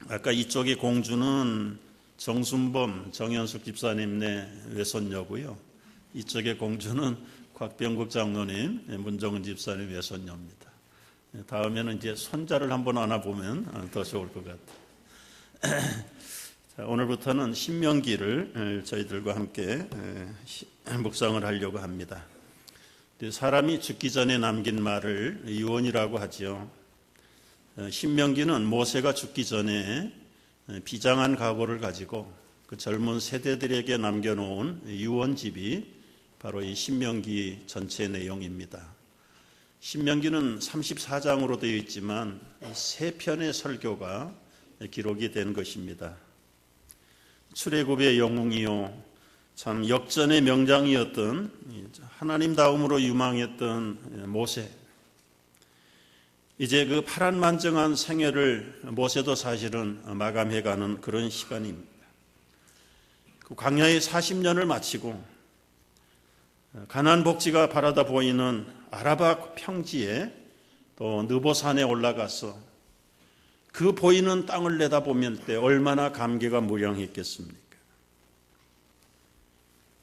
아까 이쪽의 공주는 정순범, 정현숙 집사님네 외손녀고요. 이쪽의 공주는 곽병국 장로님, 문정은 집사님 외손녀입니다. 다음에는 이제 손자를 한번 안아보면 더 좋을 것 같아요. 자, 오늘부터는 신명기를 저희들과 함께 묵상을 하려고 합니다. 사람이 죽기 전에 남긴 말을 유언이라고 하지요. 신명기는 모세가 죽기 전에 비장한 각오를 가지고 그 젊은 세대들에게 남겨놓은 유언집이 바로 이 신명기 전체 내용입니다. 신명기는 34장으로 되어 있지만 3편의 설교가 기록이 된 것입니다. 출애굽의 영웅이요, 참 역전의 명장이었던 하나님다움으로 유망했던 모세, 이제 그 파란만장한 생애를 모세도 사실은 마감해가는 그런 시간입니다. 그 광야의 40년을 마치고 가나안 복지가 바라다 보이는 아라바 평지에 또 느보산에 올라가서 그 보이는 땅을 내다보면 때 얼마나 감개가 무량했겠습니까?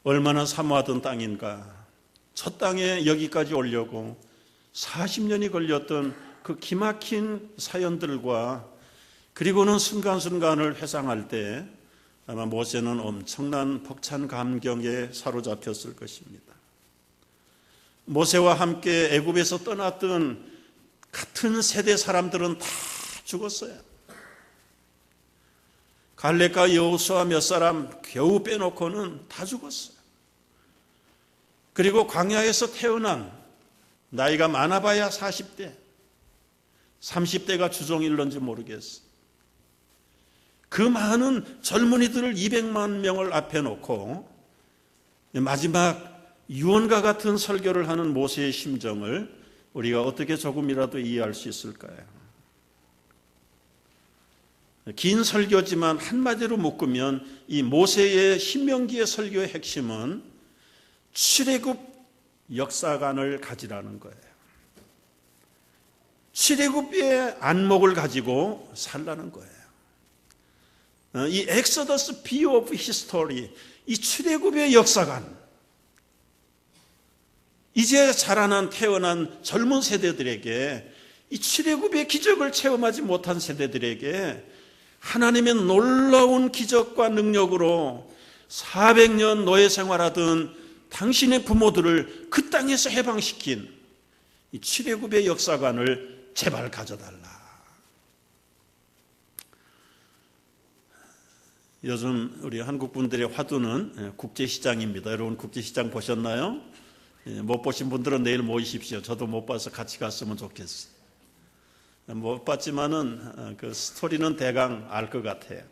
얼마나 사모하던 땅인가. 저 땅에 여기까지 오려고 40년이 걸렸던 그 기막힌 사연들과 그리고는 순간순간을 회상할 때 아마 모세는 엄청난 벅찬 감격에 사로잡혔을 것입니다. 모세와 함께 애굽에서 떠났던 같은 세대 사람들은 다 죽었어요. 갈렙과 여호수아 몇 사람 겨우 빼놓고는 다 죽었어요. 그리고 광야에서 태어난 나이가 많아봐야 40대, 30대가 주종일런지 모르겠어요. 그 많은 젊은이들을 200만 명을 앞에 놓고 마지막 유언과 같은 설교를 하는 모세의 심정을 우리가 어떻게 조금이라도 이해할 수 있을까요? 긴 설교지만 한마디로 묶으면 이 모세의 신명기의 설교의 핵심은 출애굽 역사관을 가지라는 거예요. 출애굽의 안목을 가지고 살라는 거예요. 이 엑소더스 뷰 오브 히스토리, 이 출애굽의 역사관, 이제 자라난 태어난 젊은 세대들에게 이 출애굽의 기적을 체험하지 못한 세대들에게 하나님의 놀라운 기적과 능력으로 400년 노예 생활하던 당신의 부모들을 그 땅에서 해방시킨 이 출애굽의 역사관을 제발 가져달라. 요즘 우리 한국 분들의 화두는 국제시장입니다. 여러분 국제시장 보셨나요? 못 보신 분들은 내일 모이십시오. 저도 못 봐서 같이 갔으면 좋겠어요. 못 봤지만은 그 스토리는 대강 알 것 같아요.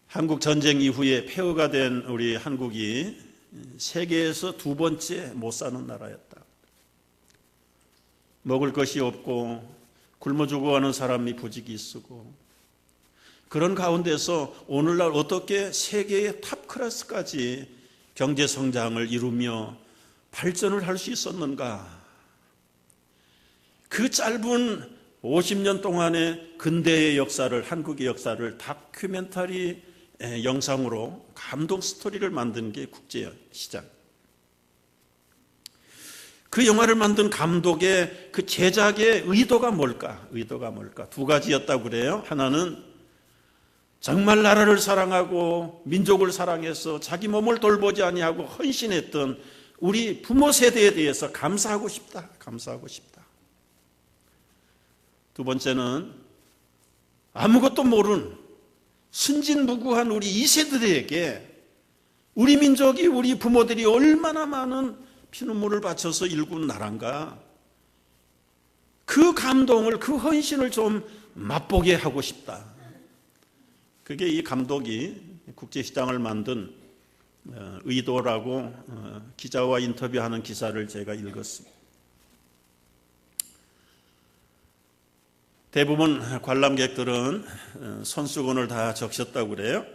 한국 전쟁 이후에 폐허가 된 우리 한국이 세계에서 2번째 못 사는 나라였다. 먹을 것이 없고 굶어 죽어가는 사람이 부지기수고, 그런 가운데서 오늘날 어떻게 세계의 탑 클래스까지 경제 성장을 이루며 발전을 할 수 있었는가? 그 짧은 50년 동안의 근대의 역사를, 한국의 역사를 다큐멘터리 영상으로 감동 스토리를 만든 게 국제시장. 그 영화를 만든 감독의 그 제작의 의도가 뭘까? 의도가 뭘까? 2가지였다고 그래요. 하나는 정말 나라를 사랑하고 민족을 사랑해서 자기 몸을 돌보지 아니하고 헌신했던 우리 부모 세대에 대해서 감사하고 싶다. 감사하고 싶다. 2번째는 아무것도 모르는 순진무구한 우리 2세들에게 우리 민족이, 우리 부모들이 얼마나 많은 피눈물을 바쳐서 일군 나라인가, 그 감동을, 그 헌신을 좀 맛보게 하고 싶다. 그게 이 감독이 국제시장을 만든 의도라고 기자와 인터뷰하는 기사를 제가 읽었습니다. 대부분 관람객들은 손수건을 다 적셨다고 그래요.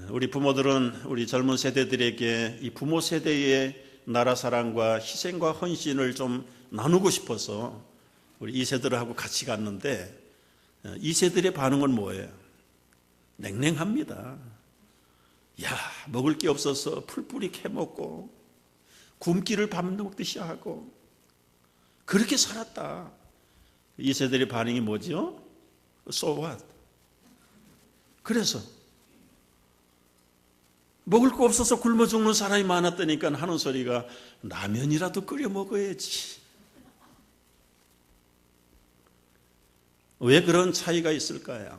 우리 부모들은 우리 젊은 세대들에게 이 부모 세대의 나라 사랑과 희생과 헌신을 좀 나누고 싶어서 우리 2세들하고 같이 갔는데 2세들의 반응은 뭐예요? 냉랭합니다. 야, 먹을 게 없어서 풀뿌리 캐먹고 굶기를 밥 먹듯이 하고 그렇게 살았다. 2세들의 반응이 뭐죠? So what? 그래서 먹을 거 없어서 굶어 죽는 사람이 많았다니까 하는 소리가 라면이라도 끓여 먹어야지. 왜 그런 차이가 있을까요?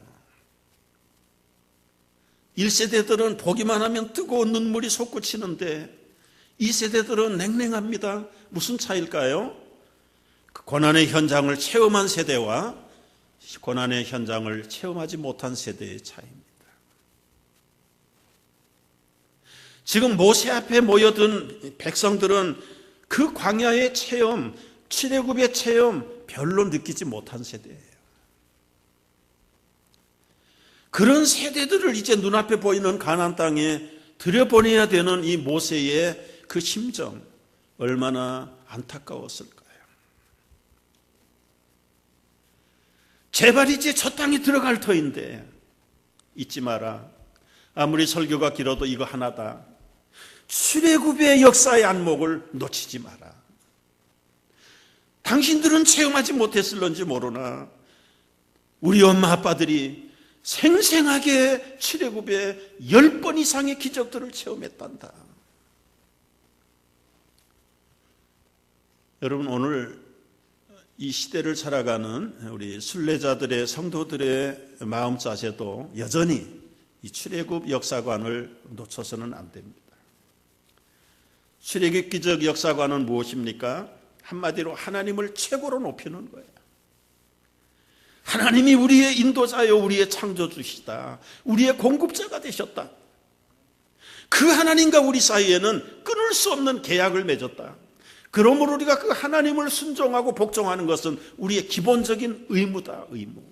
1세대들은 보기만 하면 뜨거운 눈물이 솟구치는데 2세대들은 냉랭합니다. 무슨 차이일까요? 고난의 현장을 체험한 세대와 고난의 현장을 체험하지 못한 세대의 차이입니다. 지금 모세 앞에 모여든 백성들은 그 광야의 체험, 출애굽의 체험 별로 느끼지 못한 세대예요. 그런 세대들을 이제 눈앞에 보이는 가나안 땅에 들여보내야 되는 이 모세의 그 심정 얼마나 안타까웠을까요? 제발 이제 저 땅에 들어갈 터인데 잊지 마라. 아무리 설교가 길어도 이거 하나다. 출애굽의 역사의 안목을 놓치지 마라. 당신들은 체험하지 못했을런지 모르나 우리 엄마 아빠들이 생생하게 출애굽의 10번 이상의 기적들을 체험했단다. 여러분, 오늘 이 시대를 살아가는 우리 순례자들의 성도들의 마음 자세도 여전히 이 출애굽 역사관을 놓쳐서는 안 됩니다. 출애굽기적 역사관은 무엇입니까? 한마디로 하나님을 최고로 높이는 거예요. 하나님이 우리의 인도자요, 우리의 창조주시다. 우리의 공급자가 되셨다. 그 하나님과 우리 사이에는 끊을 수 없는 계약을 맺었다. 그러므로 우리가 그 하나님을 순종하고 복종하는 것은 우리의 기본적인 의무다, 의무.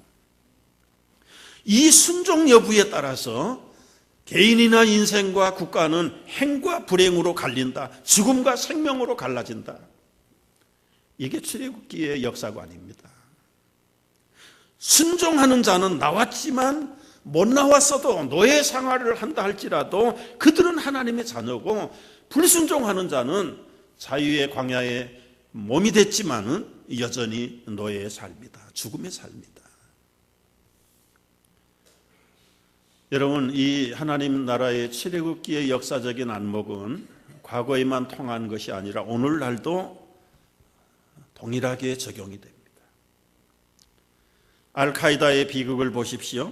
이 순종 여부에 따라서 개인이나 인생과 국가는 행과 불행으로 갈린다. 죽음과 생명으로 갈라진다. 이게 출애굽기의 역사관입니다. 순종하는 자는 나왔지만 못 나왔어도 노예 생활을 한다 할지라도 그들은 하나님의 자녀고, 불순종하는 자는 자유의 광야에 몸이 됐지만은 여전히 노예의 삶이다. 죽음의 삶이다. 여러분, 이 하나님 나라의 출애굽기의 역사적인 안목은 과거에만 통한 것이 아니라 오늘날도 동일하게 적용이 됩니다. 알카이다의 비극을 보십시오.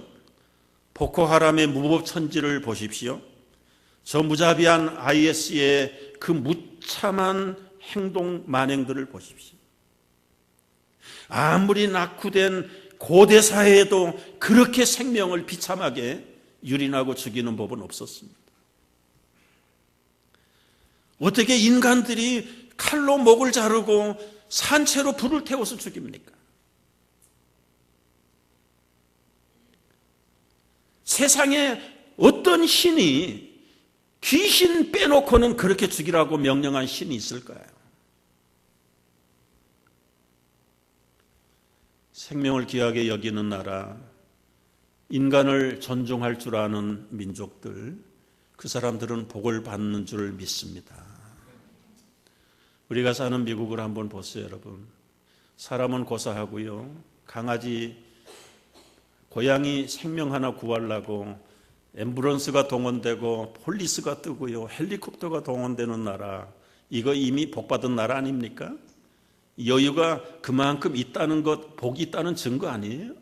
보코하람의 무법천지를 보십시오. 저 무자비한 IS의 그 무참한 행동 만행들을 보십시오. 아무리 낙후된 고대 사회에도 그렇게 생명을 비참하게 유린하고 죽이는 법은 없었습니다. 어떻게 인간들이 칼로 목을 자르고 산채로 불을 태워서 죽입니까? 세상에 어떤 신이 귀신 빼놓고는 그렇게 죽이라고 명령한 신이 있을까요? 생명을 귀하게 여기는 나라, 인간을 존중할 줄 아는 민족들, 그 사람들은 복을 받는 줄 믿습니다. 우리가 사는 미국을 한번 보세요, 여러분. 사람은 고사하고요, 강아지, 고양이 생명 하나 구하려고 앰뷸런스가 동원되고 폴리스가 뜨고요, 헬리콥터가 동원되는 나라, 이거 이미 복받은 나라 아닙니까? 여유가 그만큼 있다는 것, 복이 있다는 증거 아니에요?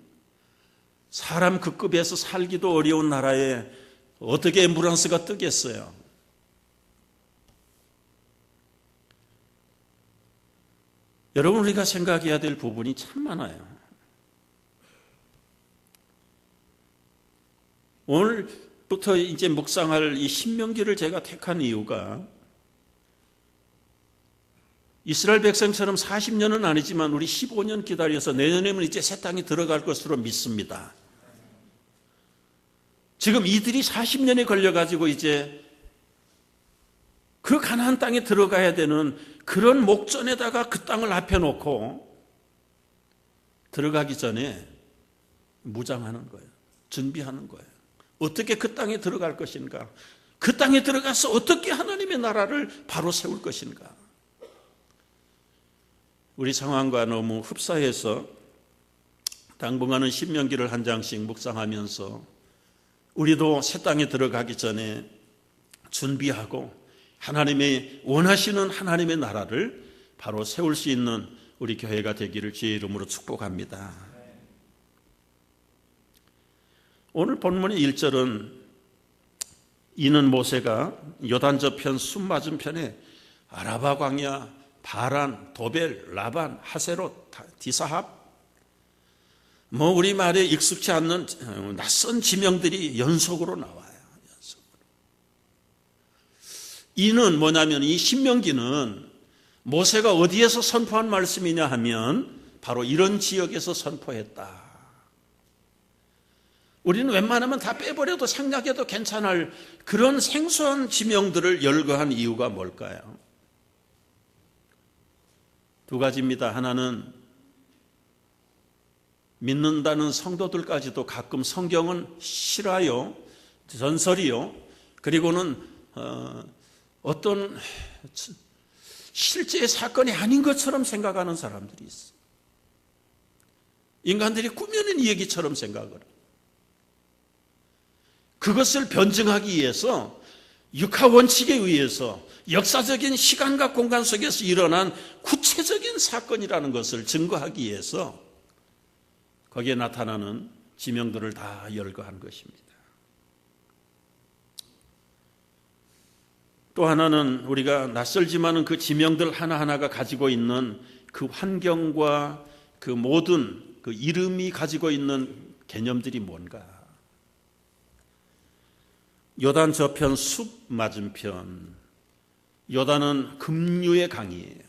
사람 그 급에서 살기도 어려운 나라에 어떻게 앰뷸런스가 뜨겠어요? 여러분, 우리가 생각해야 될 부분이 참 많아요. 오늘부터 이제 묵상할 이 신명기를 제가 택한 이유가, 이스라엘 백성처럼 40년은 아니지만 우리 15년 기다려서 내년에는 이제 새 땅에 들어갈 것으로 믿습니다. 지금 이들이 40년에 걸려가지고 이제 그 가나안 땅에 들어가야 되는 그런 목전에다가 그 땅을 앞에 놓고 들어가기 전에 무장하는 거예요. 준비하는 거예요. 어떻게 그 땅에 들어갈 것인가? 그 땅에 들어가서 어떻게 하나님의 나라를 바로 세울 것인가? 우리 상황과 너무 흡사해서 당분간은 신명기를 한 장씩 묵상하면서 우리도 새 땅에 들어가기 전에 준비하고 하나님의 원하시는 하나님의 나라를 바로 세울 수 있는 우리 교회가 되기를 주의 이름으로 축복합니다. 오늘 본문의 1절은 이는 모세가 요단 저편 숲 맞은편에 아라바 광야, 바란, 도벨, 라반, 하세롯, 디사합 우리말에 익숙치 않는 낯선 지명들이 연속으로 나와요. 연속으로. 이는 뭐냐면 이 신명기는 모세가 어디에서 선포한 말씀이냐 하면 바로 이런 지역에서 선포했다. 우리는 웬만하면 다 빼버려도 생략해도 괜찮을 그런 생소한 지명들을 열거한 이유가 뭘까요? 두 가지입니다. 하나는 믿는다는 성도들까지도 가끔 성경은 실화요, 전설이요, 그리고는 어떤 실제 사건이 아닌 것처럼 생각하는 사람들이 있어요. 인간들이 꾸며낸 얘기처럼 생각을 해요. 그것을 변증하기 위해서 육하 원칙에 의해서 역사적인 시간과 공간 속에서 일어난 구체적인 사건이라는 것을 증거하기 위해서 거기에 나타나는 지명들을 다 열거한 것입니다. 또 하나는 우리가 낯설지만은 그 지명들 하나하나가 가지고 있는 그 환경과 그 모든 그 이름이 가지고 있는 개념들이 뭔가. 요단 저편 숲 맞은편, 요단은 급류의 강이에요.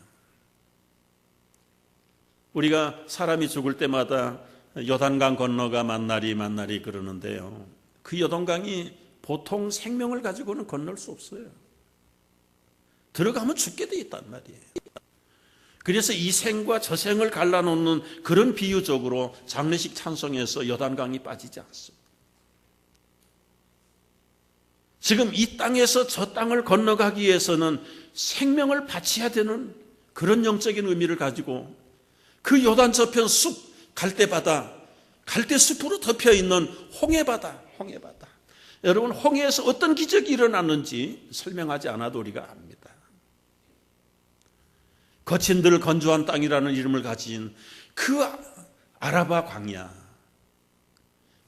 우리가 사람이 죽을 때마다 요단강 건너가 만나리 그러는데요. 그 요단강이 보통 생명을 가지고는 건널 수 없어요. 들어가면 죽게 돼 있단 말이에요. 그래서 이 생과 저 생을 갈라놓는 그런 비유적으로 장례식 찬송에서 요단강이 빠지지 않습니다. 지금 이 땅에서 저 땅을 건너가기 위해서는 생명을 바쳐야 되는 그런 영적인 의미를 가지고 그 요단 저편 숲, 갈대바다, 갈대숲으로 덮여있는 홍해바다. 여러분, 홍해에서 어떤 기적이 일어났는지 설명하지 않아도 우리가 압니다. 거친들 건조한 땅이라는 이름을 가진 그 아라바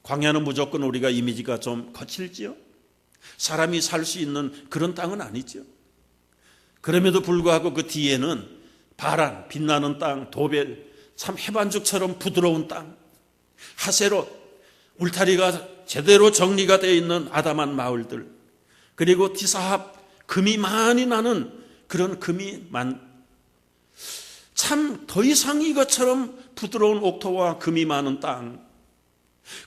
광야는 무조건 우리가 이미지가 좀 거칠지요? 사람이 살 수 있는 그런 땅은 아니죠. 그럼에도 불구하고 그 뒤에는 바란, 빛나는 땅, 도벨, 참 해반죽처럼 부드러운 땅, 하세롯, 울타리가 제대로 정리가 되어 있는 아담한 마을들, 그리고 디사합, 금이 많이 나는 그런 참 더 이상 이것처럼 부드러운 옥토와 금이 많은 땅,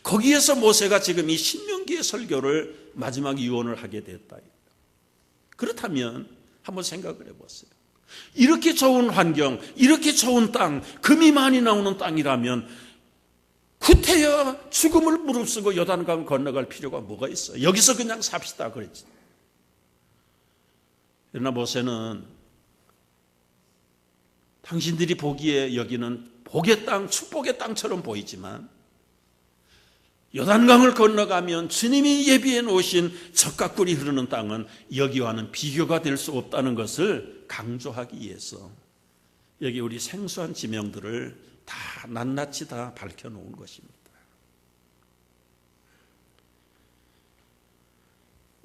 거기에서 모세가 지금 이 신명기의 설교를 마지막 유언을 하게 됐다. 그렇다면 한번 생각을 해보세요. 이렇게 좋은 환경, 이렇게 좋은 땅, 금이 많이 나오는 땅이라면 구태여 죽음을 무릅쓰고 요단강 건너갈 필요가 뭐가 있어요? 여기서 그냥 삽시다 그랬지. 그러나 모세는 당신들이 보기에 여기는 복의 땅, 축복의 땅처럼 보이지만 요단강을 건너가면 주님이 예비해 놓으신 젖과 꿀이 흐르는 땅은 여기와는 비교가 될 수 없다는 것을 강조하기 위해서 여기 우리 생소한 지명들을 다 낱낱이 다 밝혀놓은 것입니다.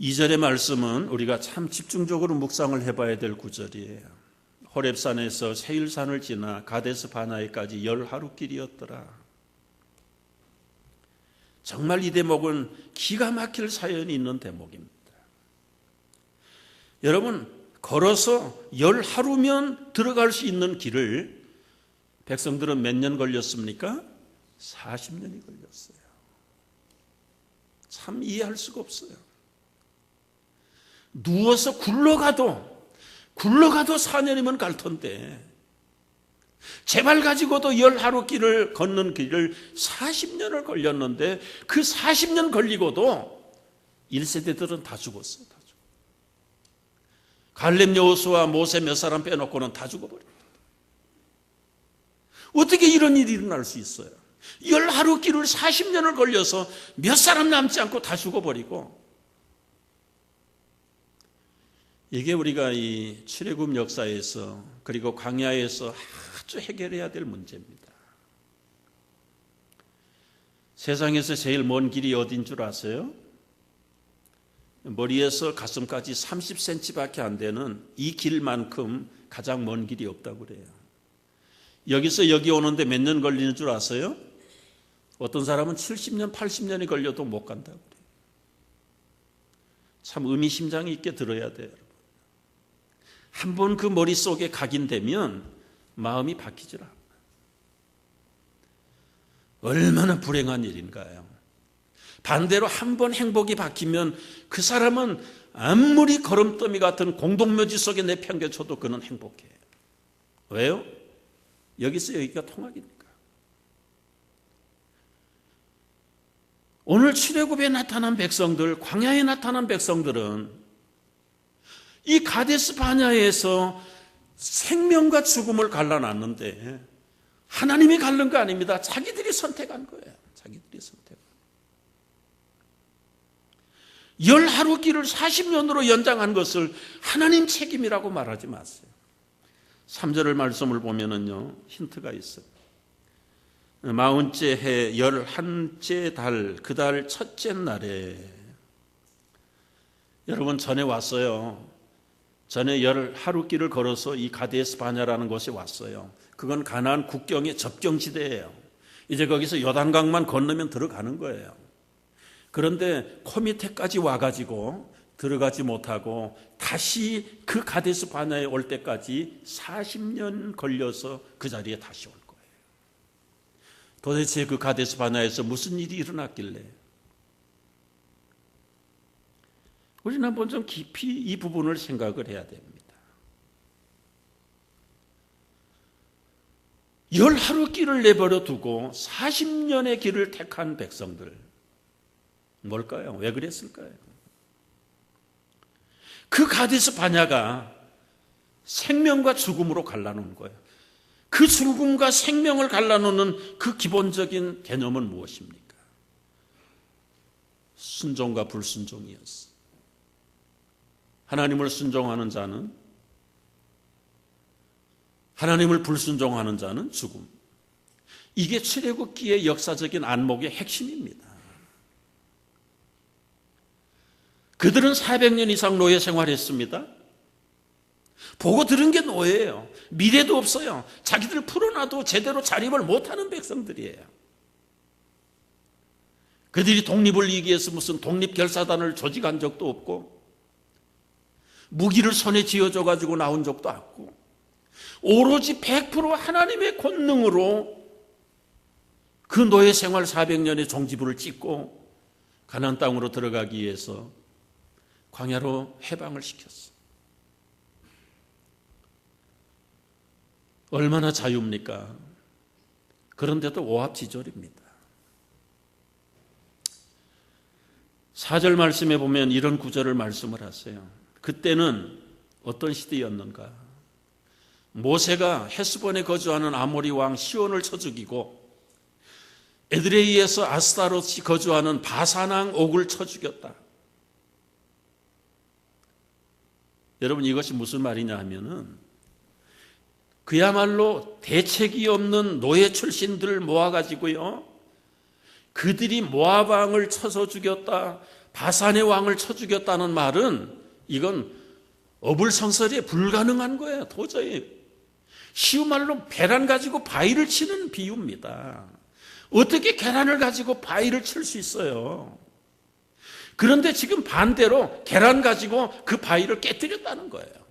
2절의 말씀은 우리가 참 집중적으로 묵상을 해봐야 될 구절이에요. 호렙산에서 세일산을 지나 가데스 바나에까지 10하루길이었더라. 정말 이 대목은 기가 막힐 사연이 있는 대목입니다. 여러분, 걸어서 10하루면 들어갈 수 있는 길을 백성들은 몇 년 걸렸습니까? 40년이 걸렸어요. 참 이해할 수가 없어요. 누워서 굴러가도 굴러가도 4년이면 갈 텐데 제발 가지고도 10하루 길을 걷는 길을 40년을 걸렸는데 그 40년 걸리고도 1세대들은 다 죽었어요. 다 죽었어요. 갈렙 여호수아 모세 몇 사람 빼놓고는 다 죽어버립니다. 어떻게 이런 일이 일어날 수 있어요? 10하루 길을 40년을 걸려서 몇 사람 남지 않고 다 죽어버리고, 이게 우리가 이 출애굽 역사에서 그리고 광야에서 아주 해결해야 될 문제입니다. 세상에서 제일 먼 길이 어딘 줄 아세요? 머리에서 가슴까지 30cm밖에 안 되는 이 길만큼 가장 먼 길이 없다고 그래요. 여기서 여기 오는데 몇 년 걸리는 줄 아세요? 어떤 사람은 70년, 80년이 걸려도 못 간다고 그래요. 참 의미심장이 있게 들어야 돼요. 한 번 그 머릿속에 각인되면 마음이 바뀌질 않아요. 얼마나 불행한 일인가요? 반대로 한 번 행복이 바뀌면 그 사람은 아무리 거름더미 같은 공동묘지 속에 내팽개쳐도 그는 행복해요. 왜요? 여기서 여기가 통하니까. 오늘 출애굽에 나타난 백성들, 광야에 나타난 백성들은 이 가데스 바냐에서 생명과 죽음을 갈라놨는데 하나님이 갈른 거 아닙니다. 자기들이 선택한 거예요. 자기들이 선택. 10하루 길을 40년으로 연장한 것을 하나님 책임이라고 말하지 마세요. 3절의 말씀을 보면은요, 힌트가 있어요. 40째 해 11째 달 그 달 첫째 날에, 여러분 전에 왔어요. 전에 10하루 길을 걸어서 이 가데스 바냐라는 곳에 왔어요. 그건 가나안 국경의 접경지대예요. 이제 거기서 요단강만 건너면 들어가는 거예요. 그런데 코 밑에까지 와가지고 들어가지 못하고 다시 그 가데스 바냐에 올 때까지 40년 걸려서 그 자리에 다시 올 거예요. 도대체 그 가데스 바냐에서 무슨 일이 일어났길래? 우리는 한번 좀 깊이 이 부분을 생각을 해야 됩니다. 10하루 길을 내버려 두고 40년의 길을 택한 백성들, 뭘까요? 왜 그랬을까요? 그 가데스 바냐가 생명과 죽음으로 갈라놓은 거예요. 그 죽음과 생명을 갈라놓는 그 기본적인 개념은 무엇입니까? 순종과 불순종이었어요. 하나님을 순종하는 자는, 하나님을 불순종하는 자는 죽음. 이게 출애굽기의 역사적인 안목의 핵심입니다. 그들은 400년 이상 노예 생활했습니다. 보고 들은 게 노예예요. 미래도 없어요. 자기들 풀어놔도 제대로 자립을 못하는 백성들이에요. 그들이 독립을 이기기 위해서 무슨 독립결사단을 조직한 적도 없고, 무기를 손에 쥐어줘가지고 나온 적도 없고, 오로지 100% 하나님의 권능으로 그 노예 생활 400년의 종지부를 찍고 가나안 땅으로 들어가기 위해서 광야로 해방을 시켰어. 얼마나 자유입니까? 그런데도 오합지졸입니다. 4절 말씀에 보면 이런 구절을 말씀을 하세요. 그때는 어떤 시대였는가? 모세가 헤스본에 거주하는 아모리 왕 시온을 쳐 죽이고 에드레이에서 아스타롯이 거주하는 바산 왕 옥을 쳐 죽였다. 여러분, 이것이 무슨 말이냐 하면은 그야말로 대책이 없는 노예 출신들을 모아가지고요, 그들이 모압 왕을 쳐서 죽였다, 바산의 왕을 쳐 죽였다는 말은 이건 어불성설에 불가능한 거예요. 도저히. 쉬운 말로 계란 가지고 바위를 치는 비유입니다. 어떻게 계란을 가지고 바위를 칠 수 있어요? 그런데 지금 반대로 계란 가지고 그 바위를 깨뜨렸다는 거예요.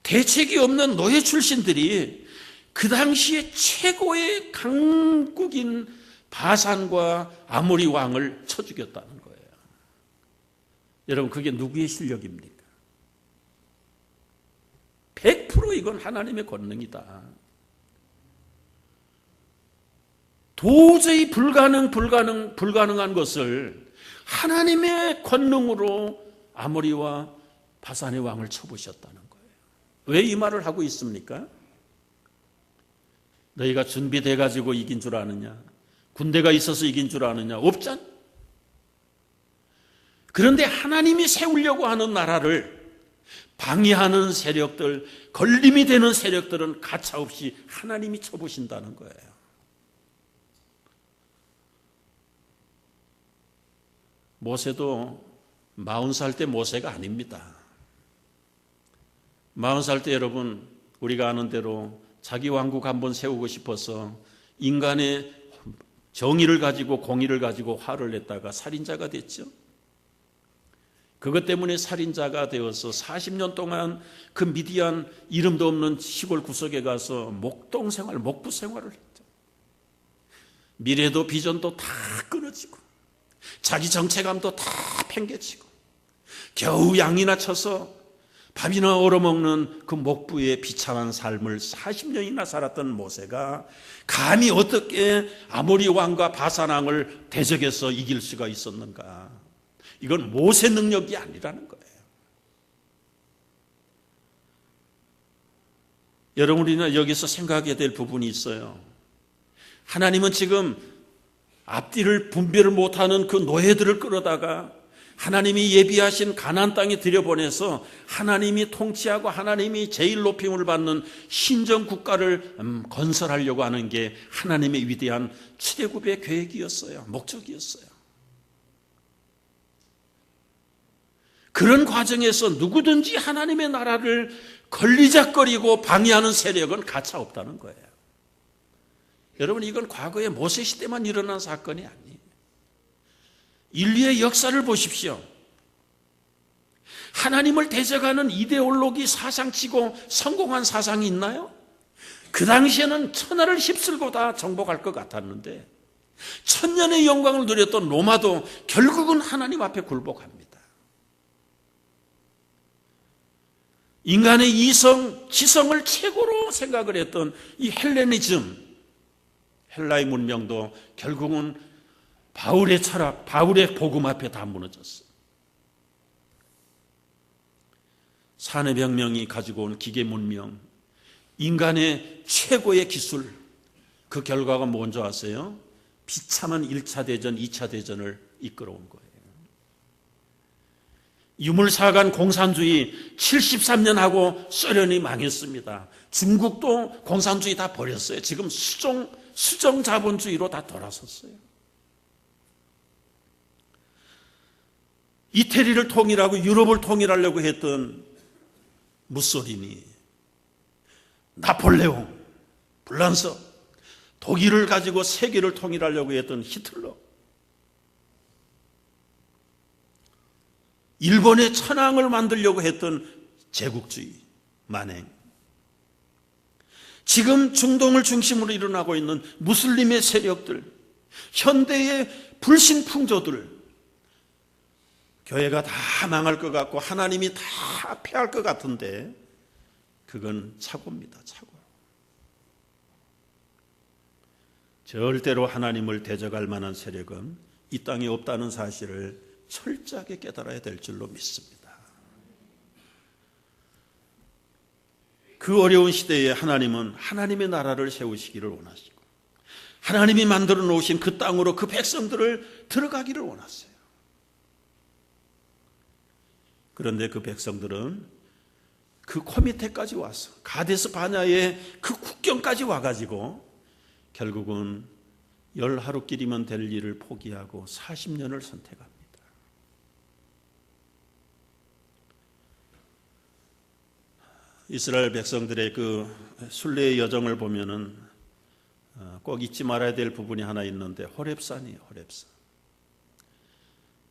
대책이 없는 노예 출신들이 그 당시에 최고의 강국인 바산과 아모리 왕을 쳐 죽였다는 거예요. 여러분, 그게 누구의 실력입니까? 100% 이건 하나님의 권능이다. 도저히 불가능한 것을 하나님의 권능으로 아모리와 바산의 왕을 쳐부셨다는 거예요. 왜 이 말을 하고 있습니까? 너희가 준비돼 가지고 이긴 줄 아느냐? 군대가 있어서 이긴 줄 아느냐? 없잖아. 그런데 하나님이 세우려고 하는 나라를 방해하는 세력들, 걸림이 되는 세력들은 가차없이 하나님이 쳐부신다는 거예요. 모세도 40살 때 모세가 아닙니다. 40살 때 여러분, 우리가 아는 대로 자기 왕국 한번 세우고 싶어서 인간의 정의를 가지고 공의를 가지고 화를 냈다가 살인자가 됐죠. 그것 때문에 살인자가 되어서 40년 동안 그 미디안 이름도 없는 시골 구석에 가서 목동 생활, 목부 생활을 했죠. 미래도 비전도 다 끊어지고 자기 정체감도 다 팽개치고 겨우 양이나 쳐서 밥이나 얼어먹는 그 목부의 비참한 삶을 40년이나 살았던 모세가 감히 어떻게 아모리 왕과 바산 왕을 대적해서 이길 수가 있었는가? 이건 모세 능력이 아니라는 거예요. 여러분, 우리는 여기서 생각해야 될 부분이 있어요. 하나님은 지금 앞뒤를 분별을 못하는 그 노예들을 끌어다가 하나님이 예비하신 가나안 땅에 들여보내서 하나님이 통치하고 하나님이 제일 높임을 받는 신정 국가를 건설하려고 하는 게 하나님의 위대한 출애굽의 계획이었어요. 목적이었어요. 그런 과정에서 누구든지 하나님의 나라를 걸리작거리고 방해하는 세력은 가차없다는 거예요. 여러분, 이건 과거에 모세 시대만 일어난 사건이 아니에요. 인류의 역사를 보십시오. 하나님을 대적하는 이데올로기 사상치고 성공한 사상이 있나요? 그 당시에는 천하를 휩쓸고 다 정복할 것 같았는데 천년의 영광을 누렸던 로마도 결국은 하나님 앞에 굴복합니다. 인간의 이성, 지성을 최고로 생각을 했던 이 헬레니즘, 헬라의 문명도 결국은 바울의 철학, 바울의 복음 앞에 다 무너졌어요. 산업혁명이 가지고 온 기계 문명, 인간의 최고의 기술, 그 결과가 뭔지 아세요? 비참한 1차 대전, 2차 대전을 이끌어온 거예요. 유물사관 공산주의 73년 하고 소련이 망했습니다. 중국도 공산주의 다 버렸어요. 지금 수정 자본주의로 다 돌아섰어요. 이태리를 통일하고 유럽을 통일하려고 했던 무솔리니, 나폴레옹, 불란서, 독일을 가지고 세계를 통일하려고 했던 히틀러, 일본의 천황을 만들려고 했던 제국주의, 만행, 지금 중동을 중심으로 일어나고 있는 무슬림의 세력들, 현대의 불신풍조들, 교회가 다 망할 것 같고 하나님이 다 패할 것 같은데 그건 착오입니다. 착오. 절대로 하나님을 대적할 만한 세력은 이 땅에 없다는 사실을 철저하게 깨달아야 될 줄로 믿습니다. 그 어려운 시대에 하나님은 하나님의 나라를 세우시기를 원하시고 하나님이 만들어 놓으신 그 땅으로 그 백성들을 들어가기를 원하세요. 그런데 그 백성들은 그 코미테까지 와서 가데스 바냐의 그 국경까지 와가지고 결국은 10하루길이면 될 일을 포기하고 40년을 선택합니다. 이스라엘 백성들의 그 순례의 여정을 보면은 꼭 잊지 말아야 될 부분이 하나 있는데 호렙산이에요. 호렙산.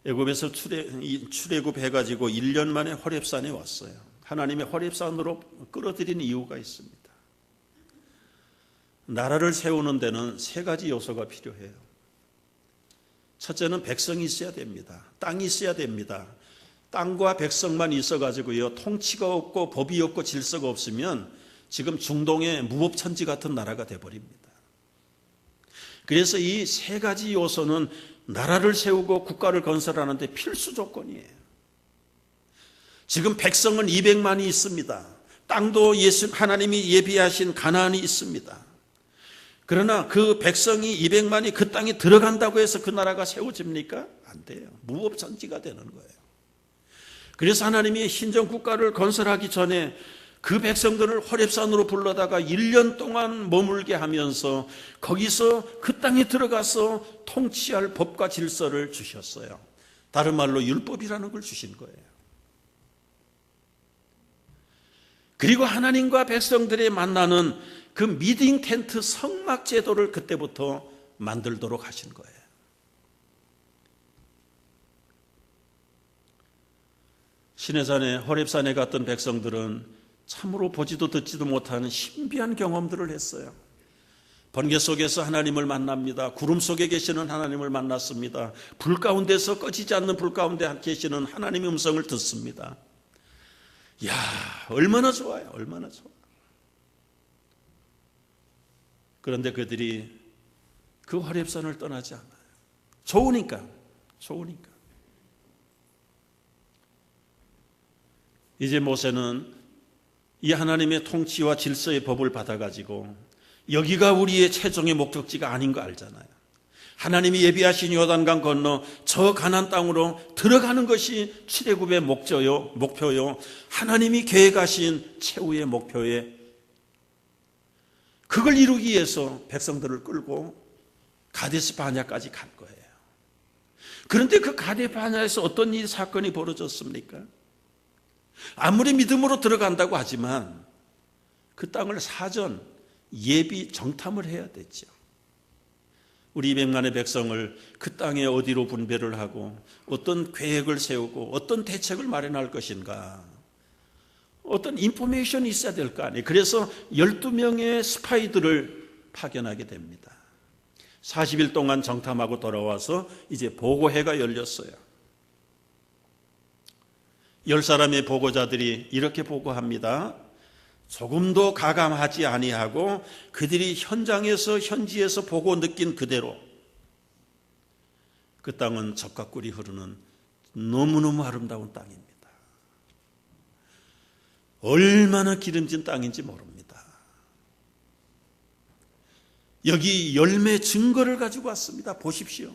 애굽에서 출애굽해가지고 1년 만에 호렙산에 왔어요. 하나님의 호렙산으로 끌어들인 이유가 있습니다. 나라를 세우는 데는 3가지 요소가 필요해요. 첫째는 백성이 있어야 됩니다. 땅이 있어야 됩니다. 땅과 백성만 있어가지고요, 통치가 없고 법이 없고 질서가 없으면 지금 중동의 무법천지 같은 나라가 돼버립니다. 그래서 이 세 가지 요소는 나라를 세우고 국가를 건설하는데 필수 조건이에요. 지금 백성은 200만이 있습니다. 땅도 하나님이 예비하신 가나안이 있습니다. 그러나 그 백성이 200만이 그 땅에 들어간다고 해서 그 나라가 세워집니까? 안 돼요. 무법천지가 되는 거예요. 그래서 하나님이 신정 국가를 건설하기 전에 그 백성들을 호렙산으로 불러다가 1년 동안 머물게 하면서 거기서 그 땅에 들어가서 통치할 법과 질서를 주셨어요. 다른 말로 율법이라는 걸 주신 거예요. 그리고 하나님과 백성들이 만나는 그 미팅 텐트 성막 제도를 그때부터 만들도록 하신 거예요. 시내산에 호렙산에 갔던 백성들은 참으로 보지도 듣지도 못하는 신비한 경험들을 했어요. 번개 속에서 하나님을 만납니다. 구름 속에 계시는 하나님을 만났습니다. 불 가운데서 꺼지지 않는 불 가운데 계시는 하나님의 음성을 듣습니다. 이야, 얼마나 좋아요. 얼마나 좋아. 그런데 그들이 그 호렙산을 떠나지 않아요. 좋으니까. 이제 모세는 이 하나님의 통치와 질서의 법을 받아가지고 여기가 우리의 최종의 목적지가 아닌 거 알잖아요. 하나님이 예비하신 요단강 건너 저 가나안 땅으로 들어가는 것이 출애굽의 목표요. 하나님이 계획하신 최후의 목표에 그걸 이루기 위해서 백성들을 끌고 가데스 바냐까지 간 거예요. 그런데 그 가데스 바냐에서 어떤 사건이 벌어졌습니까? 아무리 믿음으로 들어간다고 하지만 그 땅을 사전 예비 정탐을 해야 됐죠. 우리 200만의 백성을 그 땅에 어디로 분배를 하고 어떤 계획을 세우고 어떤 대책을 마련할 것인가, 어떤 인포메이션이 있어야 될 거 아니에요. 그래서 12명의 스파이들을 파견하게 됩니다. 40일 동안 정탐하고 돌아와서 이제 보고회가 열렸어요. 10사람의 보고자들이 이렇게 보고합니다. 조금도 가감하지 아니하고 그들이 현지에서 보고 느낀 그대로 그 땅은 젖과 꿀이 흐르는 너무너무 아름다운 땅입니다. 얼마나 기름진 땅인지 모릅니다. 여기 열매 증거를 가지고 왔습니다. 보십시오.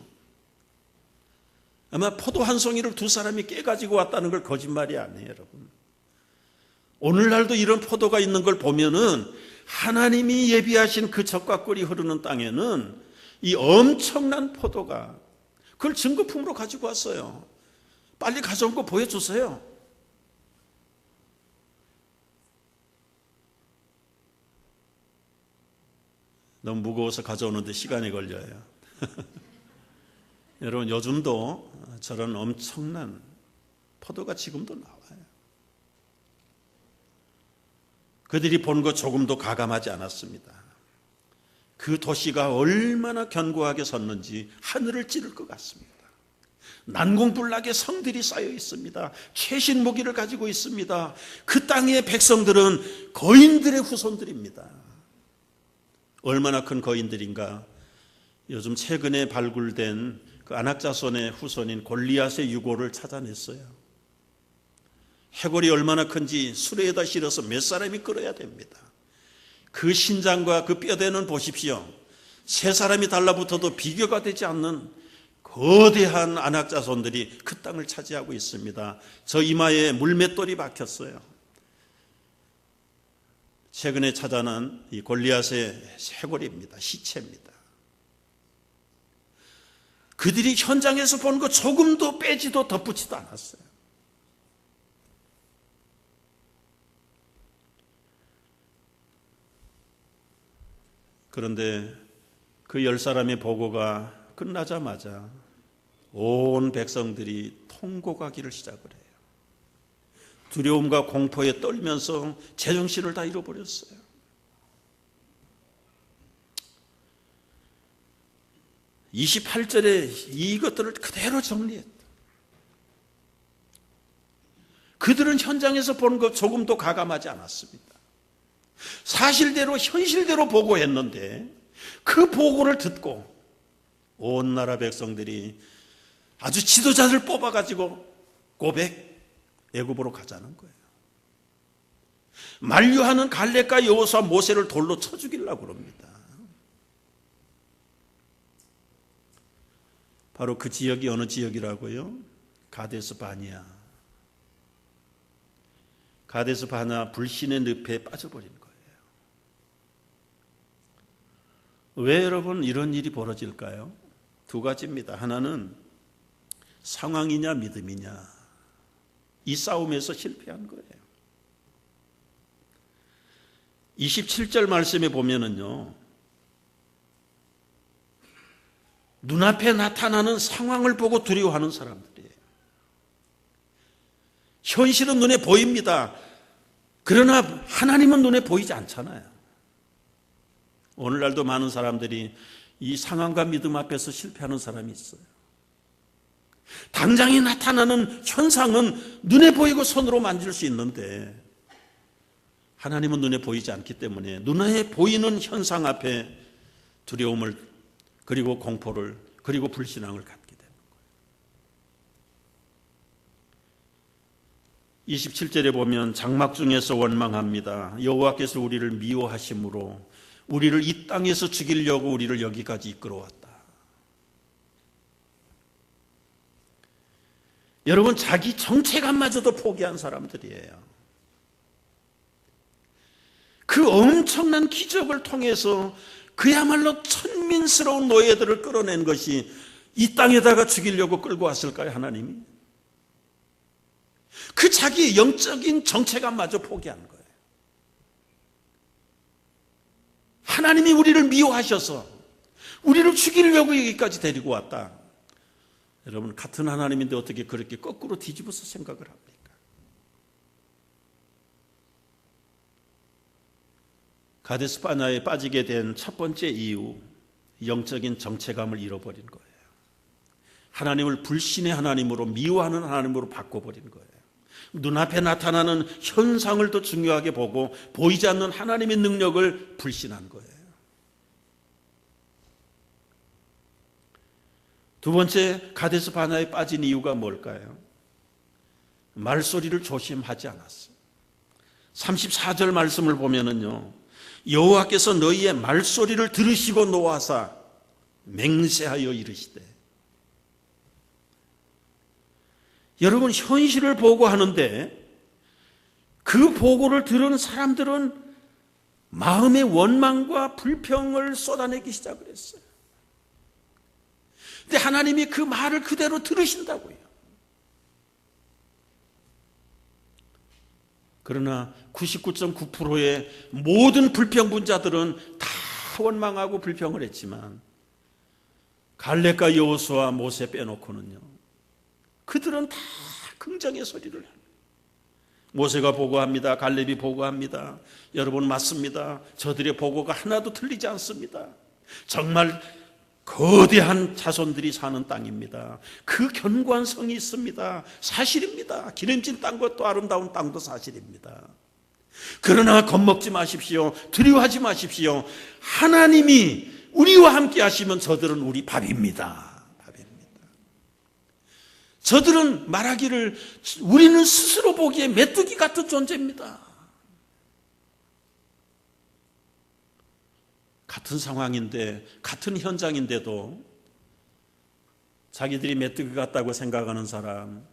아마 포도 한 송이를 두 사람이 깨가지고 왔다는 걸 거짓말이 아니에요, 여러분. 오늘날도 이런 포도가 있는 걸 보면은 하나님이 예비하신 그 젖과 꿀이 흐르는 땅에는 이 엄청난 포도가 그걸 증거품으로 가지고 왔어요. 빨리 가져온 거 보여주세요. 너무 무거워서 가져오는데 시간이 걸려요. 여러분, 요즘도 저런 엄청난 포도가 지금도 나와요. 그들이 본 거 조금도 가감하지 않았습니다. 그 도시가 얼마나 견고하게 섰는지 하늘을 찌를 것 같습니다. 난공불락의 성들이 쌓여 있습니다. 최신 무기를 가지고 있습니다. 그 땅의 백성들은 거인들의 후손들입니다. 얼마나 큰 거인들인가. 요즘 최근에 발굴된 그 안악자손의 후손인 골리앗의 유골을 찾아냈어요. 해골이 얼마나 큰지 수레에다 실어서 몇 사람이 끌어야 됩니다. 그 신장과 그 뼈대는 보십시오. 세 사람이 달라붙어도 비교가 되지 않는 거대한 안악자손들이 그 땅을 차지하고 있습니다. 저 이마에 물맷돌이 박혔어요. 최근에 찾아난 이 골리앗의 해골입니다. 시체입니다. 그들이 현장에서 본 거 조금도 빼지도 덧붙이도 않았어요. 그런데 그 10사람의 보고가 끝나자마자 온 백성들이 통곡하기를 시작을 해요. 두려움과 공포에 떨면서 제정신을 다 잃어버렸어요. (28절에) 이것들을 그대로 정리했다. 그들은 현장에서 본 것 조금도 가감하지 않았습니다. 사실대로 현실대로 보고했는데 그 보고를 듣고 온 나라 백성들이 아주 지도자들 뽑아가지고 애굽으로 가자는 거예요. 만류하는 갈렙과 여호수아 모세를 돌로 쳐 죽이려고 그럽니다. 바로 그 지역이 어느 지역이라고요? 가데스 바니아. 가데스 바니아 불신의 늪에 빠져버린 거예요. 왜 여러분 이런 일이 벌어질까요? 두 가지입니다. 하나는 상황이냐 믿음이냐, 이 싸움에서 실패한 거예요. 27절 말씀에 보면은요, 눈앞에 나타나는 상황을 보고 두려워하는 사람들이에요. 현실은 눈에 보입니다. 그러나 하나님은 눈에 보이지 않잖아요. 오늘날도 많은 사람들이 이 상황과 믿음 앞에서 실패하는 사람이 있어요. 당장에 나타나는 현상은 눈에 보이고 손으로 만질 수 있는데 하나님은 눈에 보이지 않기 때문에 눈에 보이는 현상 앞에 두려움을, 그리고 공포를, 그리고 불신앙을 갖게 되는 거예요. 27절에 보면 장막 중에서 원망합니다. 여호와께서 우리를 미워하심으로 우리를 이 땅에서 죽이려고 우리를 여기까지 이끌어왔다. 여러분, 자기 정체감마저도 포기한 사람들이에요. 그 엄청난 기적을 통해서 그야말로 천민스러운 노예들을 끌어낸 것이 이 땅에다가 죽이려고 끌고 왔을까요, 하나님이? 그 자기의 영적인 정체감마저 포기한 거예요. 하나님이 우리를 미워하셔서 우리를 죽이려고 여기까지 데리고 왔다. 여러분, 같은 하나님인데 어떻게 그렇게 거꾸로 뒤집어서 생각을 합니까? 가데스 바네아에 빠지게 된 첫 번째 이유, 영적인 정체감을 잃어버린 거예요. 하나님을 불신의 하나님으로, 미워하는 하나님으로 바꿔버린 거예요. 눈앞에 나타나는 현상을 더 중요하게 보고 보이지 않는 하나님의 능력을 불신한 거예요. 두 번째, 가데스 바네아에 빠진 이유가 뭘까요? 말소리를 조심하지 않았어요. 34절 말씀을 보면은요, 여호와께서 너희의 말소리를 들으시고 노하사 맹세하여 이르시되. 여러분, 현실을 보고하는데 그 보고를 들은 사람들은 마음의 원망과 불평을 쏟아내기 시작을 했어요. 근데 하나님이 그 말을 그대로 들으신다고요. 그러나 99.9%의 모든 불평분자들은 다 원망하고 불평을 했지만 갈렙과 여호수아, 모세 빼놓고는요, 그들은 다 긍정의 소리를 합니다. 모세가 보고합니다. 갈렙이 보고합니다. 여러분, 맞습니다. 저들의 보고가 하나도 틀리지 않습니다. 정말 거대한 자손들이 사는 땅입니다. 그 견고한 성이 있습니다. 사실입니다. 기름진 땅과 또 아름다운 땅도 사실입니다. 그러나 겁먹지 마십시오. 두려워하지 마십시오. 하나님이 우리와 함께 하시면 저들은 우리 밥입니다. 저들은 말하기를 우리는 스스로 보기에 메뚜기 같은 존재입니다. 같은 상황인데, 같은 현장인데도 자기들이 메뚜기 같다고 생각하는 사람,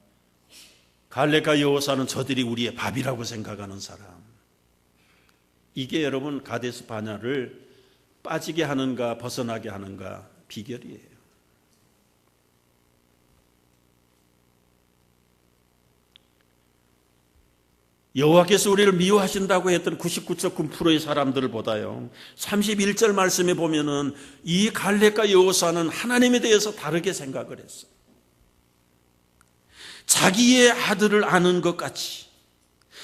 갈렙과 여호수아는 저들이 우리의 밥이라고 생각하는 사람, 이게 여러분 가데스 바네아를 빠지게 하는가 벗어나게 하는가 비결이에요. 여호와께서 우리를 미워하신다고 했던 99.9%의 사람들을 보다요, 31절 말씀에 보면은 이 갈렙과 여호수아는 하나님에 대해서 다르게 생각을 했어요. 자기의 아들을 아는 것 같이,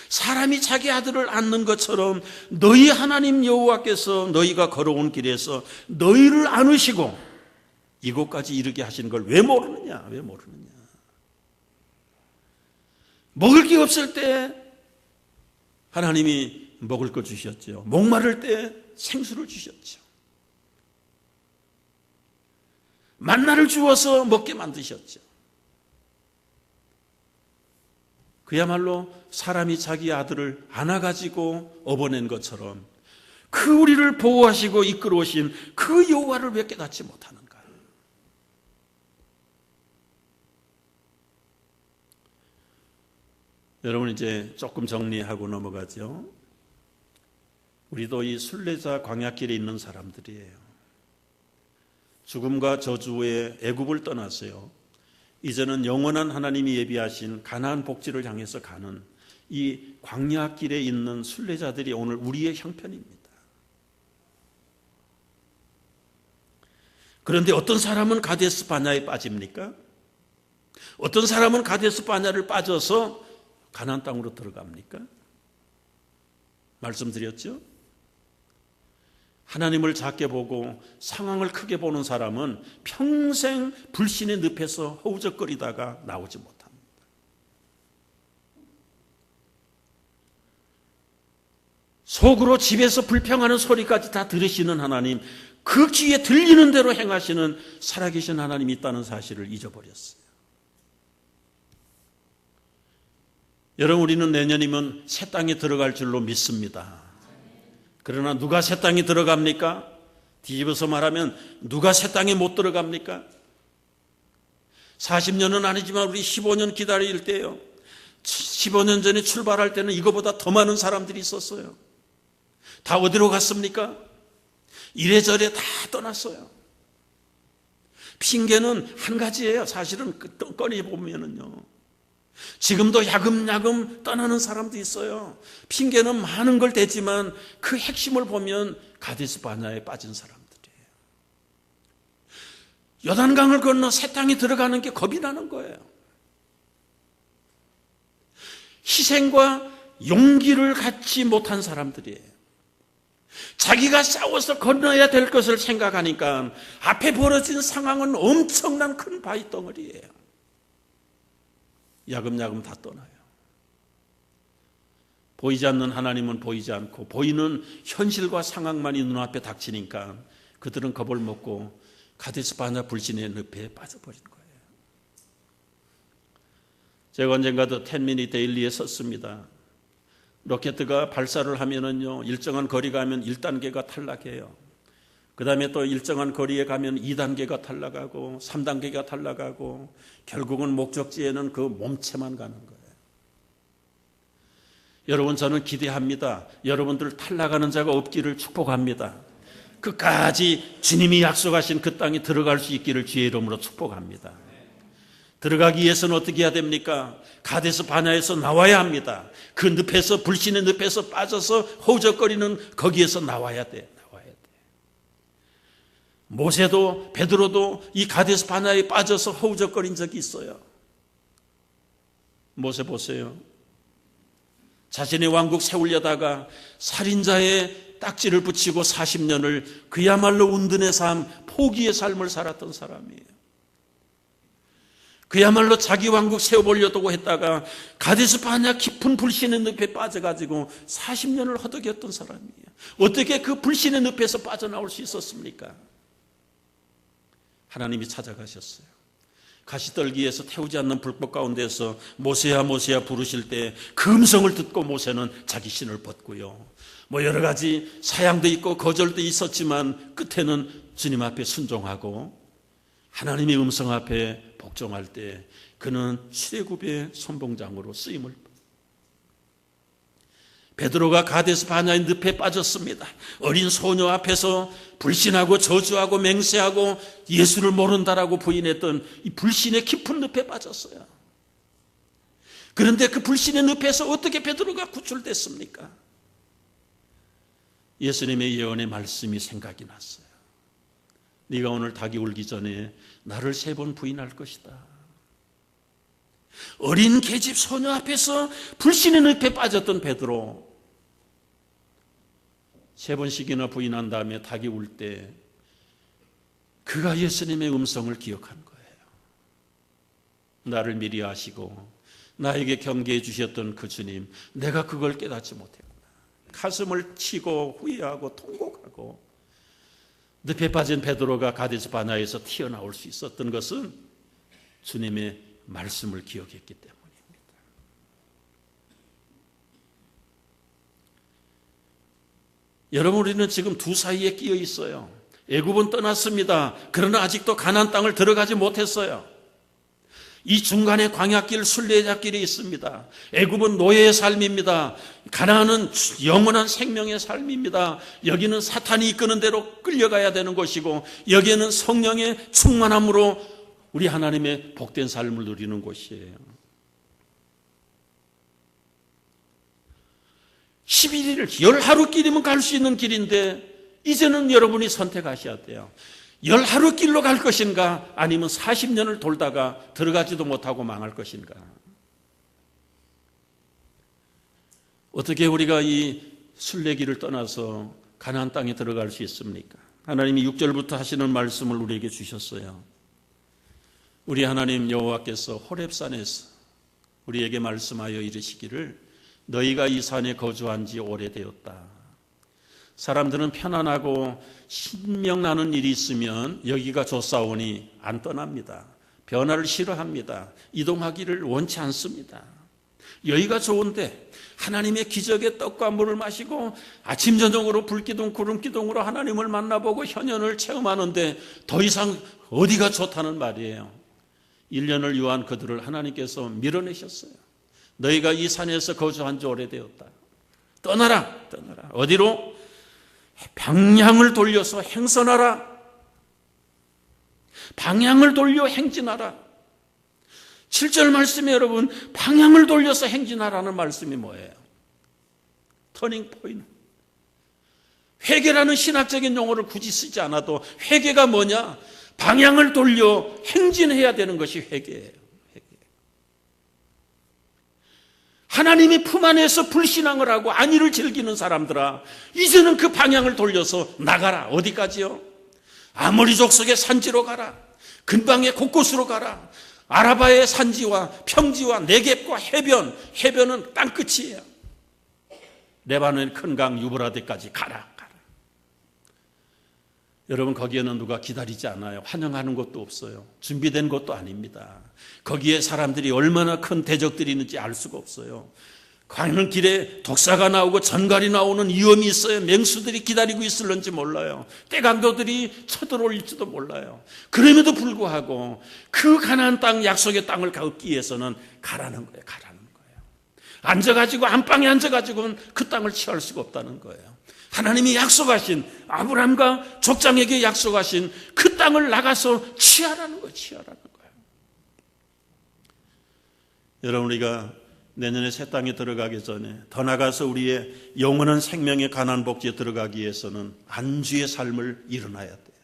사람이 자기 아들을 아는 것처럼 너희 하나님 여호와께서 너희가 걸어온 길에서 너희를 안으시고 이곳까지 이르게 하신 걸 왜 모르느냐? 왜 모르느냐? 먹을 게 없을 때 하나님이 먹을 거 주셨죠. 목마를 때 생수를 주셨죠. 만나를 주어서 먹게 만드셨죠. 그야말로 사람이 자기 아들을 안아가지고 업어낸 것처럼 그 우리를 보호하시고 이끌어오신 그 여호와를 왜 깨닫지 못하는가? 여러분, 이제 조금 정리하고 넘어가죠. 우리도 이 순례자 광야길에 있는 사람들이에요. 죽음과 저주의 애굽을 떠났어요. 이제는 영원한 하나님이 예비하신 가나안 복지를 향해서 가는 이 광야길에 있는 순례자들이 오늘 우리의 형편입니다. 그런데 어떤 사람은 가데스 바냐에 빠집니까? 어떤 사람은 가데스 바냐를 빠져서 가나안 땅으로 들어갑니까? 말씀드렸죠? 하나님을 작게 보고 상황을 크게 보는 사람은 평생 불신의 늪에서 허우적거리다가 나오지 못합니다. 속으로 집에서 불평하는 소리까지 다 들으시는 하나님, 그 귀에 들리는 대로 행하시는 살아계신 하나님이 있다는 사실을 잊어버렸어요. 여러분, 우리는 내년이면 새 땅에 들어갈 줄로 믿습니다. 그러나 누가 새 땅에 들어갑니까? 뒤집어서 말하면 누가 새 땅에 못 들어갑니까? 40년은 아니지만 우리 15년 기다릴 때요, 15년 전에 출발할 때는 이거보다 더 많은 사람들이 있었어요. 다 어디로 갔습니까? 이래저래 다 떠났어요. 핑계는 한 가지예요. 사실은 꺼내보면은요, 지금도 야금야금 떠나는 사람도 있어요. 핑계는 많은 걸 대지만 그 핵심을 보면 가데스 바냐에 빠진 사람들이에요. 요단강을 건너 새 땅에 들어가는 게 겁이 나는 거예요. 희생과 용기를 갖지 못한 사람들이에요. 자기가 싸워서 건너야 될 것을 생각하니까 앞에 벌어진 상황은 엄청난 큰 바위 덩어리예요. 야금야금 다 떠나요. 보이지 않는 하나님은 보이지 않고 보이는 현실과 상황만이 눈앞에 닥치니까 그들은 겁을 먹고 가데스 바냐 불신의 늪에 빠져버린 거예요. 제가 언젠가도 10미닛 데일리에 썼습니다. 로켓가 발사를 하면은요, 일정한 거리 가면 1단계가 탈락해요. 그 다음에 또 일정한 거리에 가면 2단계가 탈락하고 3단계가 탈락하고 결국은 목적지에는 그 몸체만 가는 거예요. 여러분, 저는 기대합니다. 여러분들 탈락하는 자가 없기를 축복합니다. 끝까지 주님이 약속하신 그 땅에 들어갈 수 있기를 주의 이름으로 축복합니다. 들어가기 위해서는 어떻게 해야 됩니까? 가데스 바냐에서 나와야 합니다. 그 늪에서, 불신의 늪에서 빠져서 허우적거리는 거기에서 나와야 돼. 모세도 베드로도 이 가데스 바냐에 빠져서 허우적거린 적이 있어요. 모세 보세요. 자신의 왕국 세우려다가 살인자의 딱지를 붙이고 40년을 그야말로 운둔의 삶, 포기의 삶을 살았던 사람이에요. 그야말로 자기 왕국 세워보려고 했다가 가데스 바냐 깊은 불신의 늪에 빠져가지고 40년을 허덕였던 사람이에요. 어떻게 그 불신의 늪에서 빠져나올 수 있었습니까? 하나님이 찾아가셨어요. 가시떨기에서 태우지 않는 불꽃 가운데서 모세야 모세야 부르실 때 그 음성을 듣고 모세는 자기 신을 벗고요, 여러 가지 사양도 있고 거절도 있었지만 끝에는 주님 앞에 순종하고 하나님의 음성 앞에 복종할 때 그는 출애굽의 선봉장으로 쓰임을. 베드로가 가데스 바냐의 늪에 빠졌습니다. 어린 소녀 앞에서 불신하고 저주하고 맹세하고 예수를 모른다라고 부인했던 이 불신의 깊은 늪에 빠졌어요. 그런데 그 불신의 늪에서 어떻게 베드로가 구출됐습니까? 예수님의 예언의 말씀이 생각이 났어요. 네가 오늘 닭이 울기 전에 나를 3번 부인할 것이다. 어린 계집 소녀 앞에서 불신의 늪에 빠졌던 베드로 3번씩이나 부인한 다음에 닭이 울 때 그가 예수님의 음성을 기억한 거예요. 나를 미리 아시고 나에게 경계해 주셨던 그 주님, 내가 그걸 깨닫지 못했구나. 가슴을 치고 후회하고 통곡하고 늪에 빠진 베드로가 가데스 바네아에서 튀어나올 수 있었던 것은 주님의 말씀을 기억했기 때문입니다. 여러분, 우리는 지금 두 사이에 끼어 있어요. 애굽은 떠났습니다. 그러나 아직도 가나안 땅을 들어가지 못했어요. 이 중간에 광야길, 순례자길이 있습니다. 애굽은 노예의 삶입니다. 가나안은 영원한 생명의 삶입니다. 여기는 사탄이 이끄는 대로 끌려가야 되는 곳이고, 여기에는 성령의 충만함으로 우리 하나님의 복된 삶을 누리는 곳이에요. 11일, 10하루길이면 갈 수 있는 길인데 이제는 여러분이 선택하셔야 돼요. 10하루 길로 갈 것인가, 아니면 40년을 돌다가 들어가지도 못하고 망할 것인가. 어떻게 우리가 이 순례길을 떠나서 가나안 땅에 들어갈 수 있습니까? 하나님이 6절부터 하시는 말씀을 우리에게 주셨어요. 우리 하나님 여호와께서 호렙산에서 우리에게 말씀하여 이르시기를, 너희가 이 산에 거주한 지 오래되었다. 사람들은 편안하고 신명나는 일이 있으면 여기가 좋사오니 안 떠납니다. 변화를 싫어합니다. 이동하기를 원치 않습니다. 여기가 좋은데 하나님의 기적의 떡과 물을 마시고 아침 저녁으로 불기둥 구름기둥으로 하나님을 만나보고 현현을 체험하는데 더 이상 어디가 좋다는 말이에요. 1년을 유한 그들을 하나님께서 밀어내셨어요. 너희가 이 산에서 거주한 지 오래되었다. 떠나라. 어디로? 방향을 돌려서 행선하라. 방향을 돌려 행진하라. 7절 말씀에 여러분, 방향을 돌려서 행진하라는 말씀이 뭐예요? 터닝 포인트. 회개라는 신학적인 용어를 굳이 쓰지 않아도 회개가 뭐냐? 방향을 돌려 행진해야 되는 것이 회개예요. 하나님이 품 안에서 불신앙을 하고 안위를 즐기는 사람들아, 이제는 그 방향을 돌려서 나가라. 어디까지요? 아모리 족속의 산지로 가라. 근방의 곳곳으로 가라. 아라바의 산지와 평지와 네겝과 해변은 땅끝이에요. 레바논의 큰 강 유브라데까지 가라. 여러분, 거기에는 누가 기다리지 않아요. 환영하는 것도 없어요. 준비된 것도 아닙니다. 거기에 사람들이 얼마나 큰 대적들이 있는지 알 수가 없어요. 가는 길에 독사가 나오고 전갈이 나오는 위험이 있어요. 맹수들이 기다리고 있을런지 몰라요. 떼강도들이 쳐들어올지도 몰라요. 그럼에도 불구하고 그 가나안 땅, 약속의 땅을 얻기 위해서는 가라는 거예요. 앉아가지고 안방에 앉아가지고는 그 땅을 취할 수가 없다는 거예요. 하나님이 약속하신, 아브라함과 족장에게 약속하신 그 땅을 나가서 취하라는 거예요. 여러분, 우리가 내년에 새 땅에 들어가기 전에 더 나가서 우리의 영원한 생명의 가나안 복지에 들어가기 위해서는 안주의 삶을 일어나야 돼요.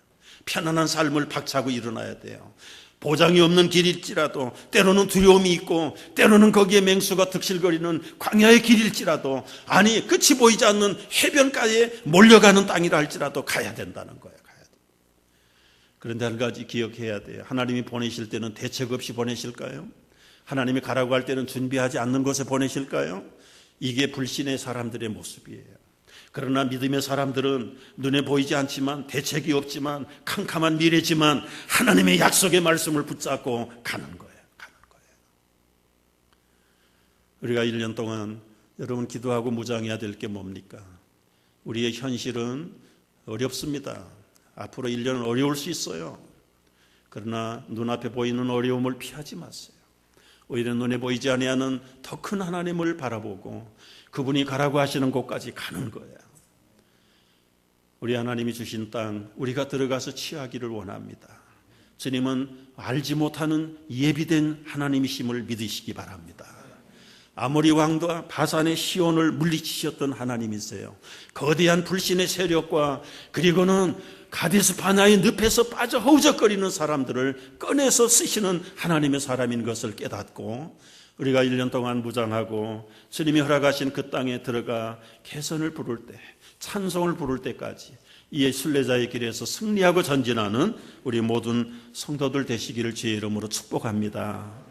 편안한 삶을 박차고 일어나야 돼요. 보장이 없는 길일지라도, 때로는 두려움이 있고 때로는 거기에 맹수가 득실거리는 광야의 길일지라도, 아니 끝이 보이지 않는 해변가에 몰려가는 땅이라 할지라도 가야 된다는 거예요. 그런데 한 가지 기억해야 돼요. 하나님이 보내실 때는 대책 없이 보내실까요? 하나님이 가라고 할 때는 준비하지 않는 곳에 보내실까요? 이게 불신의 사람들의 모습이에요. 그러나 믿음의 사람들은 눈에 보이지 않지만, 대책이 없지만, 캄캄한 미래지만 하나님의 약속의 말씀을 붙잡고 가는 거예요. 우리가 1년 동안 여러분 기도하고 무장해야 될 게 뭡니까? 우리의 현실은 어렵습니다. 앞으로 1년은 어려울 수 있어요. 그러나 눈앞에 보이는 어려움을 피하지 마세요. 오히려 눈에 보이지 아니하는 더 큰 하나님을 바라보고 그분이 가라고 하시는 곳까지 가는 거예요. 우리 하나님이 주신 땅, 우리가 들어가서 취하기를 원합니다. 주님은 알지 못하는 예비된 하나님이심을 믿으시기 바랍니다. 아모리 왕과 바산의 시온을 물리치셨던 하나님이세요. 거대한 불신의 세력과, 그리고는 가데스 바네아의 늪에서 빠져 허우적거리는 사람들을 꺼내서 쓰시는 하나님의 사람인 것을 깨닫고, 우리가 1년 동안 무장하고 주님이 허락하신 그 땅에 들어가 개선을 부를 때, 찬송을 부를 때까지 이 순례자의 길에서 승리하고 전진하는 우리 모든 성도들 되시기를 주의 이름으로 축복합니다.